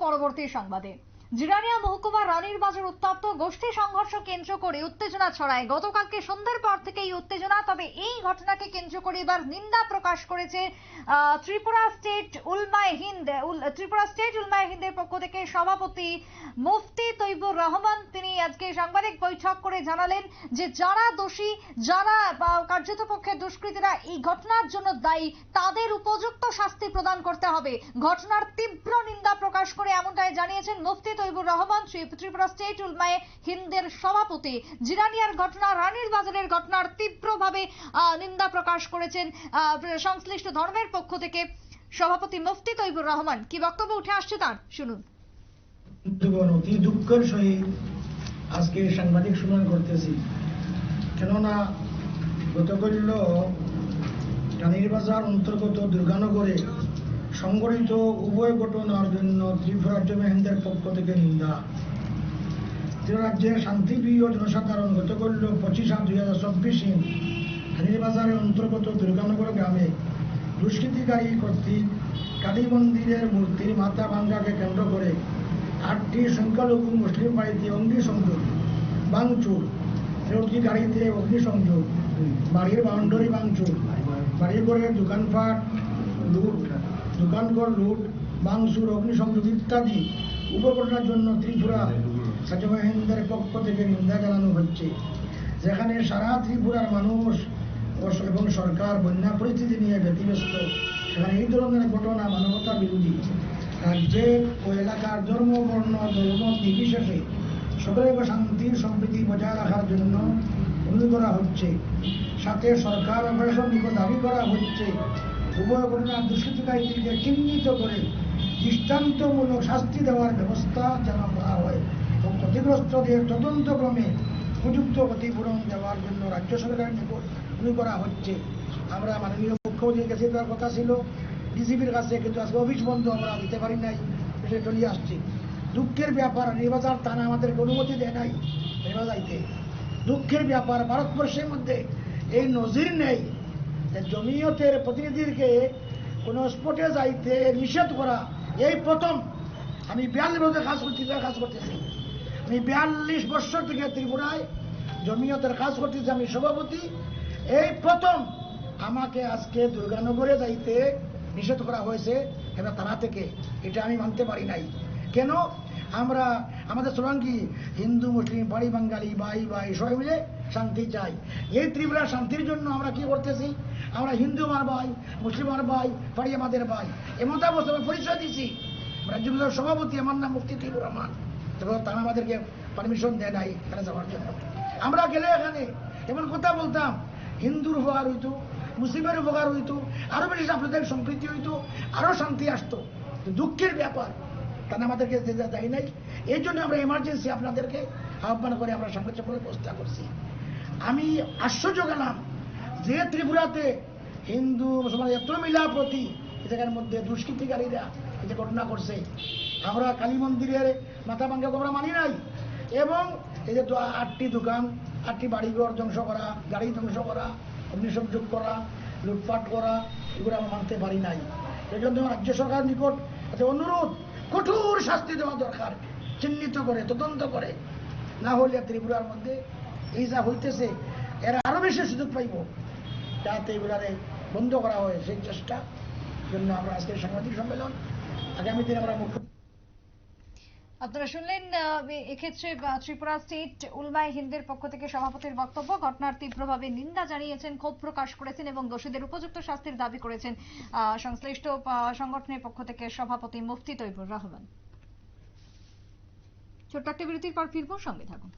পরবর্তী সংবাদে। জিরানিয়া মহকুমার রানীর বাজার উত্তপ্ত, গোষ্ঠী সংঘর্ষ কেন্দ্র করে উত্তেজনা ছড়ায়। গতকালকে সন্ধ্যার পর থেকে এই উত্তেজনা, তবে এই ঘটনাকে কেন্দ্র করে এবার নিন্দা প্রকাশ করেছে ত্রিপুরা স্টেট উলমায়ে হিন্দের পক্ষ থেকে সভাপতি মুফতি তৈবুর রহমান। তিনি আজকে সাংবাদিক বৈঠক করে জানালেন যে যারা দোষী, যারা কার্যতপক্ষে দুষ্কৃতীরা এই ঘটনার জন্য দায়ী, তাদের উপযুক্ত শাস্তি প্রদান করতে হবে। ঘটনার তীব্র নিন্দা প্রকাশ করে এমনটাই জানিয়েছেন মুফতি তৈবুর রহমান, ত্রিপুরা স্টেট উলমায়ে হিন্দের সভাপতি। জিরানিয়ার ঘটনা, রানীর বাজারের ঘটনার তীব্রভাবে নিন্দা প্রকাশ করেছেন সংশ্লিষ্ট ধর্মের পক্ষ থেকে সভাপতি মুফতি তৈবুর রহমান। কি বক্তব্য উঠে আসছে তার, শুনুন। অতি দুঃখের সহিত আজকে সাংবাদিক সম্মেলন করতেছি, কেননা গতকাল রানীর বাজার অন্তর্গত দুর্গানগরে সংঘটিত উভয় ঘটনার জন্য ত্রিপুরা হিন্দের পক্ষ থেকে নিন্দা। ত্রিপুরা রাজ্যের শান্তিপ্রিয় জনসাধারণ গতকাল 25/7/2024 রানীর বাজারের অন্তর্গত দুর্গানগর গ্রামে দুষ্কৃতিকারী কর্তৃক কালী মন্দিরের মূর্তির মাথা ভাঙ্গাকে কেন্দ্র করে 8টি সংখ্যালঘু মুসলিম বাড়িতে অগ্নিসংযোগ, ভাঙচুর, 3টি গাড়িতে অগ্নিসংযোগ, বাড়ির বাউন্ডারি ভাঙচুর, বাড়ির ঘরের দোকানপাট লুট, দোকানঘর লুট, ভাঙচুর, অগ্নিসংযোগ ইত্যাদি উপঘটনার জন্য ত্রিপুরা হিন্দের পক্ষ থেকে নিন্দা জানানো হচ্ছে। যেখানে সারা ত্রিপুরার মানুষ এবং সরকার বন্যা পরিস্থিতি নিয়ে ব্যতিব্যস্ত, সেখানে এই ধরনের ঘটনা মানবতা বিরোধী। রাজ্যের ও এলাকার ধর্ম, বর্ণ, ধর্ম নির্বিশেষে সকলের শান্তি সম্প্রীতি বজায় রাখার জন্য অনুরোধ করা হচ্ছে। সাথে সরকার ও প্রশাসন নিকট দাবি করা হচ্ছে উভয় ঘটনার দুষ্কৃতিকারীদেরকে চিহ্নিত করে দৃষ্টান্তমূলক শাস্তি দেওয়ার ব্যবস্থা যেন করা হয় এবং ক্ষতিগ্রস্তদের তদন্তক্রমে উপযুক্ত ক্ষতিপূরণ দেওয়ার জন্য রাজ্য সরকারের নিকট অনুরোধ করা হচ্ছে। আমরা মাননীয় মুখ্যমন্ত্রীর কাছে দেওয়ার কথা ছিল, ডিসিপির কাছে, কিন্তু আজকে অফিস বন্ধ, আমরা দিতে পারি নাই, সে চলিয়ে আসছি। দুঃখের ব্যাপার, রানীবাজার থানা আমাদেরকে অনুমতি দেয় নাই যাইতে। দুঃখের ব্যাপার, ভারতবর্ষের মধ্যে এই নজির নেই যে জমিয়তের প্রতিনিধিকে কোনো স্পটে যাইতে নিষেধ করা। এই প্রথম। আমি 42 বছর কাজ করতেছি। আমি 42 বছর থেকে ত্রিপুরায় জমিয়তের কাজ করতেছি, আমি সভাপতি। এই প্রথম আমাকে আজকে দুর্গানগরে যাইতে নিষেধ করা হয়েছে এবার থানা থেকে। এটা আমি মানতে পারি নাই। কেন? আমরা আমাদের স্লোগান কি? হিন্দু মুসলিম বাড়ি বাঙালি ভাই ভাই সবাই মিলে শান্তি চাই। এই ত্রিপুরার শান্তির জন্য আমরা কি করতেছি? আমরা হিন্দু আমার ভাই, মুসলিম আমার ভাই, বাড়ি আমাদের ভাই, এমন অবস্থা পরিচয় দিচ্ছি। রাজ্যের সভাপতি, আমার নাম মুফতি তৈবুর রহমান। তারা আমাদেরকে পারমিশন দেয় নাই এখানে যাওয়ার জন্য। আমরা গেলে এখানে এমন কথা বলতাম, হিন্দুর উপকার হইতো, মুসলিমের উপকার হইতো, আরো বেশি আপনাদের সম্প্রীতি হইতো, আরো শান্তি আসতো। দুঃখের ব্যাপার, তারা আমাদেরকে দেয় নাই। এই জন্য আমরা এমার্জেন্সি আপনাদেরকে আহ্বান করে আমরা সংবাদ সম্মেলনের ব্যবস্থা করছি। আমি আশ্চর্য গেলাম যে ত্রিপুরাতে হিন্দু মুসলমান এত মিলাপ্রতি, এই জায়গার মধ্যে দুষ্কৃতিকারীরা এই যে ঘটনা করছে। আমরা কালী মন্দিরের মাথা ভাঙ্গাকে আমরা মানি নাই, এবং এই যে 8টি দোকান, 8টি বাড়িঘর ধ্বংস করা, গাড়ি ধ্বংস করা, অগ্নিসংযোগ করা, লুটপাট করা, এগুলো আমরা মানতে পারি নাই। এই জন্য রাজ্য সরকারের নিকট অনুরোধ, কঠোর শাস্তি দেওয়া দরকার, চিহ্নিত করে তদন্ত করে। না হলে ত্রিপুরার মধ্যে এই যা হইতেছে এরা আরো বেশি সুযোগ পাইব, যাতে এগুলারে বন্ধ করা হয়। সেই চেষ্টা জন্য আমরা আজকের সাংবাদিক সম্মেলন। আগামী দিনে আমরা আপনারা শুনলেন এক্ষেত্রে ত্রিপুরা স্টেট উলমায়ে হিন্দের পক্ষ থেকে সভাপতির বক্তব্য। ঘটনার তীব্রভাবে নিন্দা জানিয়েছেন, ক্ষোভ প্রকাশ করেছেন এবং দোষীদের উপযুক্ত শাস্তির দাবি করেছেন সংশ্লিষ্ট সংগঠনের পক্ষ থেকে সভাপতি মুফতি তৈবুর রহমান। ছোট্ট একটা বিরতির পর ফিরবো, সঙ্গে থাকুন।